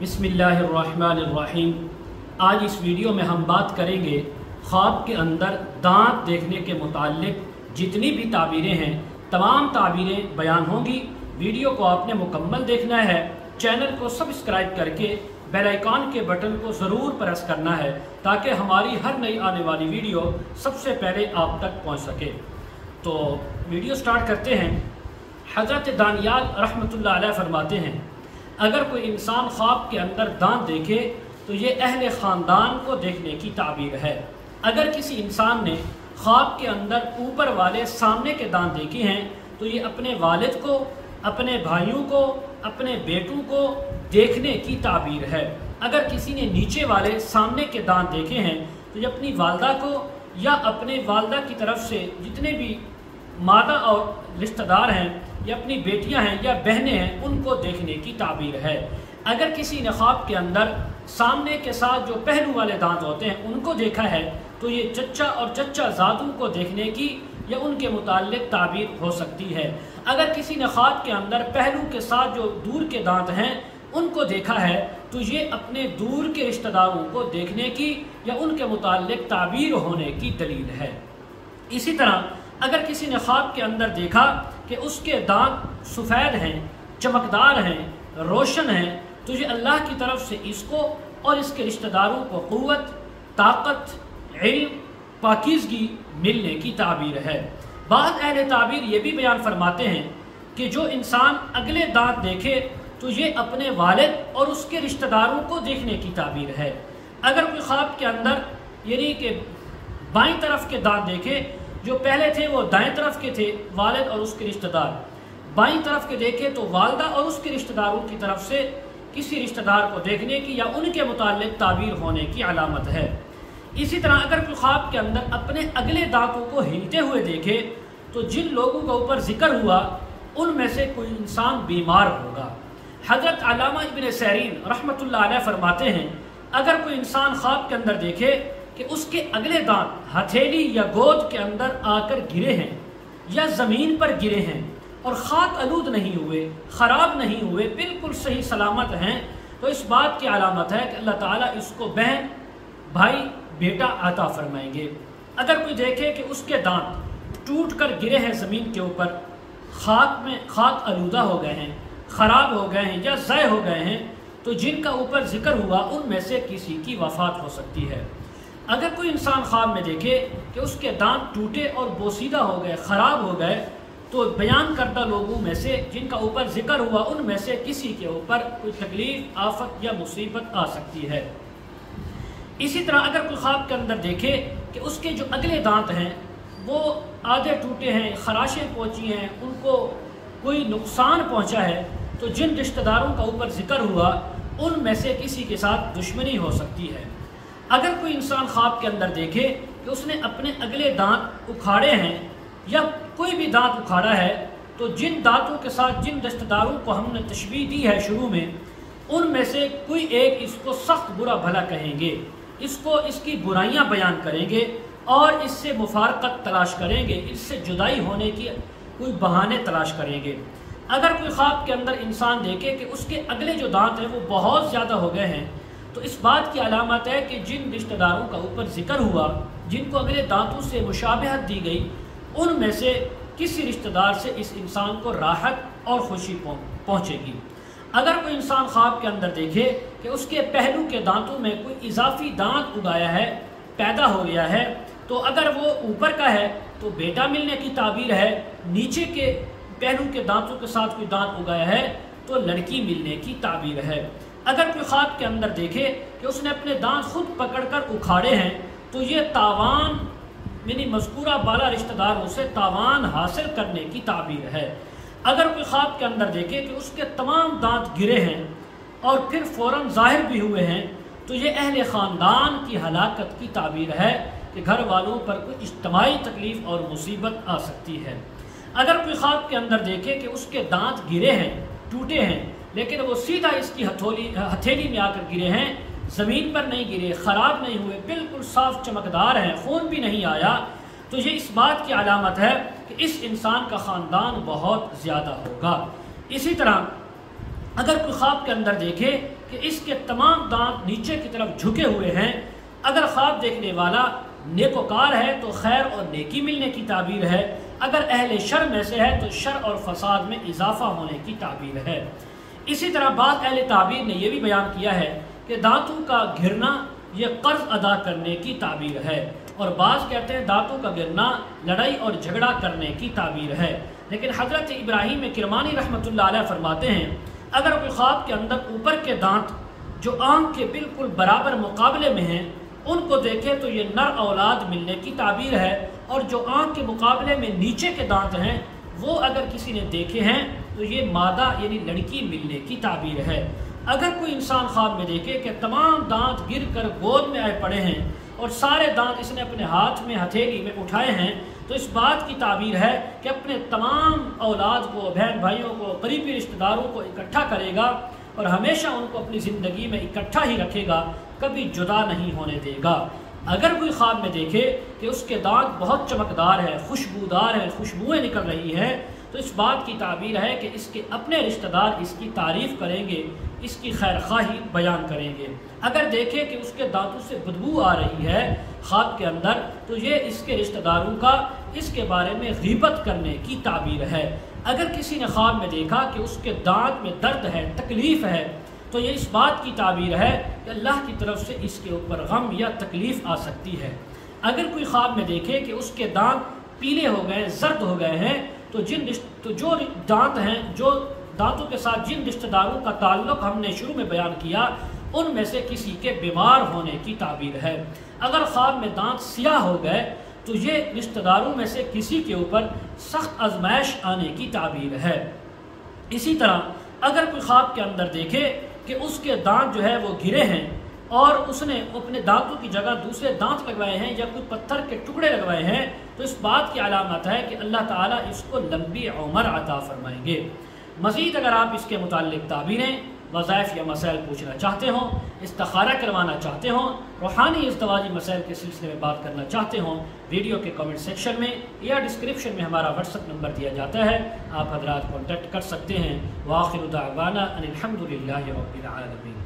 बिस्मिल्लाहिर्रहमानिर्रहीम। आज इस वीडियो में हम बात करेंगे ख्वाब के अंदर दांत देखने के मुताल्लिक जितनी भी ताबीरें हैं तमाम ताबीरें बयान होंगी। वीडियो को आपने मुकम्मल देखना है। चैनल को सब्सक्राइब करके बेल आइकॉन के बटन को ज़रूर प्रेस करना है ताकि हमारी हर नई आने वाली वीडियो सबसे पहले आप तक पहुंच सके। तो वीडियो स्टार्ट करते हैं। हज़रत दानियाल रहमतुल्लाह अलैह फरमाते हैं, अगर कोई इंसान ख्वाब के अंदर दांत देखे तो ये अहले ख़ानदान को देखने की ताबीर है। अगर किसी इंसान ने ख्वाब के अंदर ऊपर वाले सामने के दांत देखे हैं तो ये अपने वालिद को, अपने भाइयों को, अपने बेटों को देखने की ताबीर है। अगर किसी ने नीचे वाले सामने के दांत देखे हैं तो ये अपनी वालदा को या अपने वालदा की तरफ से जितने भी मादा और रिश्तेदार हैं या अपनी बेटियां हैं या बहनें हैं उनको देखने की ताबीर है। अगर किसी ने ख्वाब के अंदर सामने के साथ जो पहलू वाले दांत होते हैं उनको देखा है तो ये चच्चा और चच्चा ज़ादों को देखने की या उनके मुताल्लिक ताबीर हो सकती है। अगर किसी ने ख्वाब के अंदर पहलू के साथ जो दूर के दांत हैं उनको देखा है तो ये अपने दूर के रिश्तेदारों को देखने की या उनके मुताल्लिक ताबीर होने की दलील है। इसी तरह अगर किसी ने ख्वाब के अंदर देखा कि उसके दांत सफ़ेद हैं, चमकदार हैं, रोशन हैं तो ये अल्लाह की तरफ से इसको और इसके रिश्तेदारों को क़ुव्वत, ताकत, इल्म, पाकीज़गी मिलने की ताबीर है। बाद अहले ताबीर ये भी बयान फरमाते हैं कि जो इंसान अगले दांत देखे तो ये अपने वालिद और उसके रिश्तेदारों को देखने की ताबीर है। अगर कोई ख्वाब के अंदर यानी कि बाईं तरफ के दांत देखे, जो पहले थे वो दाएं तरफ के थे, वालिद और उसके रिश्तेदार, बाईं तरफ के देखे तो वालदा और उसके रिश्तेदारों की तरफ से किसी रिश्तेदार को देखने की या उनके मुताल्लिक ताबीर होने की अलामत है। इसी तरह अगर कोई ख्वाब के अंदर अपने अगले दांतों को हिलते हुए देखे तो जिन लोगों के ऊपर जिक्र हुआ उनमें से कोई इंसान बीमार होगा। हज़रत अल्लामा इब्न सीरीन रहमतुल्लाह अलैह फरमाते हैं, अगर कोई इंसान ख्वाब के अंदर देखे कि उसके अगले दांत हथेली या गोद के अंदर आकर गिरे हैं या ज़मीन पर गिरे हैं और खाक आलूद नहीं हुए, ख़राब नहीं हुए, बिल्कुल सही सलामत हैं, तो इस बात की अलामत है कि अल्लाह ताला इसको बहन, भाई, बेटा अता फरमाएंगे। अगर कोई देखे कि उसके दांत टूट कर गिरे हैं ज़मीन के ऊपर, खाक आलूदा हो गए हैं, ख़राब हो गए हैं या ज़ाय हो गए हैं, तो जिनका ऊपर जिक्र हुआ उनमें से किसी की वफ़ात हो सकती है। अगर कोई इंसान ख्वाब में देखे कि उसके दांत टूटे और बोसीदा हो गए, ख़राब हो गए, तो बयान करदा लोगों में से जिनका ऊपर जिक्र हुआ उनमें से किसी के ऊपर कोई तकलीफ, आफत या मुसीबत आ सकती है। इसी तरह अगर कोई ख्वाब के अंदर देखे कि उसके जो अगले दांत हैं वो आधे टूटे हैं, खराशें पहुँची हैं, उनको कोई नुकसान पहुँचा है, तो जिन रिश्तेदारों का ऊपर जिक्र हुआ उनमें से किसी के साथ दुश्मनी हो सकती है। अगर कोई इंसान ख्वाब के अंदर देखे कि उसने अपने अगले दांत उखाड़े हैं या कोई भी दांत उखाड़ा है तो जिन दांतों के साथ जिन रिश्तेदारों को हमने तशबीह दी है शुरू में उनमें से कोई एक इसको सख्त बुरा भला कहेंगे, इसको इसकी बुराइयां बयान करेंगे और इससे मुफारकत तलाश करेंगे, इससे जुदाई होने की कोई बहाने तलाश करेंगे। अगर कोई ख्वाब के अंदर इंसान देखे कि उसके अगले जो दांत हैं वो बहुत ज़्यादा हो गए हैं तो इस बात की अलामत है कि जिन रिश्तेदारों का ऊपर जिक्र हुआ, जिनको अगले दांतों से मुशाबहत दी गई, उनमें से किसी रिश्तेदार से इस इंसान को राहत और खुशी पहुँचेगी। अगर कोई इंसान ख्वाब के अंदर देखे कि उसके पहलू के दांतों में कोई इजाफी दांत उगाया है, पैदा हो गया है, तो अगर वो ऊपर का है तो बेटा मिलने की ताबीर है, नीचे के पहलू के दांतों के साथ कोई दांत उगाया है तो लड़की मिलने की ताबीर है। अगर कोई ख्वाब के अंदर देखे कि उसने अपने दांत खुद पकड़कर उखाड़े हैं तो ये तावान यानी मज़कूरा बाला रिश्तेदारों से तावान हासिल करने की ताबीर है। अगर कोई ख्वाब के अंदर देखे कि उसके तमाम दांत गिरे हैं और फिर फ़ौरन ज़ाहिर भी हुए हैं तो ये अहले ख़ानदान की हलाकत की ताबीर है कि घर वालों पर कोई इज्तिमाई तकलीफ़ और मुसीबत आ सकती है। अगर कोई ख्वाब के अंदर देखे कि उसके दांत गिरे हैं, टूटे हैं, लेकिन वो सीधा इसकी हथेली में आकर गिरे हैं, ज़मीन पर नहीं गिरे, ख़राब नहीं हुए, बिल्कुल साफ चमकदार हैं, खून भी नहीं आया, तो ये इस बात की अलामत है कि इस इंसान का ख़ानदान बहुत ज़्यादा होगा। इसी तरह अगर कोई ख्वाब के अंदर देखे کہ اس کے تمام دانت نیچے کی طرف جھکے ہوئے ہیں۔ اگر خواب دیکھنے والا نیکوکار ہے تو خیر اور نیکی ملنے کی تعبیر ہے، اگر اہل شر میں سے ہے تو شر اور فساد میں اضافہ ہونے کی تعبیر ہے۔ اسی طرح بعض اہل تعبیر نے یہ بھی بیان کیا ہے کہ دانتوں کا گرنا یہ قرض ادا کرنے کی تعبیر ہے، اور بعض کہتے ہیں دانتوں کا گرنا لڑائی اور جھگڑا کرنے کی تعبیر ہے۔ لیکن حضرت ابراہیم کرمانی رحمۃ اللہ علیہ فرماتے ہیں اگر کوئی خواب کے اندر اوپر کے دانت جو آنکھ کے بالکل برابر مقابلے میں ہیں ان کو دیکھے تو یہ نر اولاد ملنے کی تعبیر ہے، اور جو آنکھ کے مقابلے میں نیچے کے دانت ہیں وہ اگر کسی نے دیکھے ہیں تو یہ مادہ یعنی لڑکی ملنے کی تعبیر ہے۔ اگر کوئی انسان خواب میں دیکھے کہ تمام دانت گر کر گود میں آئے پڑے ہیں اور سارے دانت اس نے اپنے ہاتھ میں ہتھیلی میں اٹھائے ہیں تو اس بات کی تعبیر ہے کہ اپنے تمام اولاد کو، بہن بھائیوں کو، قریبی رشتہ داروں کو اکٹھا کرے گا اور ہمیشہ ان کو اپنی زندگی میں اکٹھا ہی رکھے گا، کبھی جدا نہیں ہونے دے گا۔ اگر کوئی خواب میں دیکھے کہ اس کے دانت بہت چمکدار ہیں، خوشبودار ہیں، خوشبوئیں نکل رہی ہیں تو اس بات کی تعبیر ہے کہ اس کے اپنے رشتہ دار اس کی تعریف کریں گے، اس کی خیر خواہی بیان کریں گے۔ اگر دیکھے کہ اس کے دانتوں سے بدبو آ رہی ہے خواب کے اندر تو یہ اس کے رشتہ داروں کا اس کے بارے میں غیبت کرنے کی تعبیر ہے۔ اگر کسی نے خواب میں دیکھا کہ اس کے دانت میں درد ہے، تکلیف ہے، تو یہ اس بات کی تعبیر ہے کہ اللہ کی طرف سے اس کے اوپر غم یا تکلیف آ سکتی ہے۔ اگر کوئی خواب میں دیکھے کہ اس کے دانت پیلے ہو گئے، زرد ہو گئے ہیں تو جو دانت ہیں، جو دانتوں کے ساتھ جن رشتہ داروں کا تعلق ہم نے شروع میں بیان کیا ان میں سے کسی کے بیمار ہونے کی تعبیر ہے۔ اگر خواب میں دانت سیاہ ہو گئے تو یہ رشتہ داروں میں سے کسی کے اوپر سخت آزمائش آنے کی تعبیر ہے۔ اسی طرح اگر کوئی خواب کے اندر دیکھے کہ اس کے دانت جو ہے وہ گرے ہیں اور اس نے اپنے دانتوں کی جگہ دوسرے دانت لگوائے ہیں یا کوئی پتھر کے ٹکڑے لگوائے ہیں تو اس بات کی علامت ہے کہ اللہ تعالیٰ اس کو لمبی عمر عطا فرمائیں گے۔ مزید اگر آپ اس کے متعلق تعبیریں، وظائف یا مسائل پوچھنا چاہتے ہوں، استخارہ کروانا چاہتے ہوں، روحانی ازدواجی مسائل کے سلسلے میں بات کرنا چاہتے ہوں، ویڈیو کے کمنٹ سیکشن میں یا ڈسکرپشن میں ہمارا واٹس ایپ نمبر دیا جاتا ہے، آپ حضرات کانٹیکٹ کر سکتے ہیں۔ وآخر دعوانا ان الحمد للہ رب العالمین۔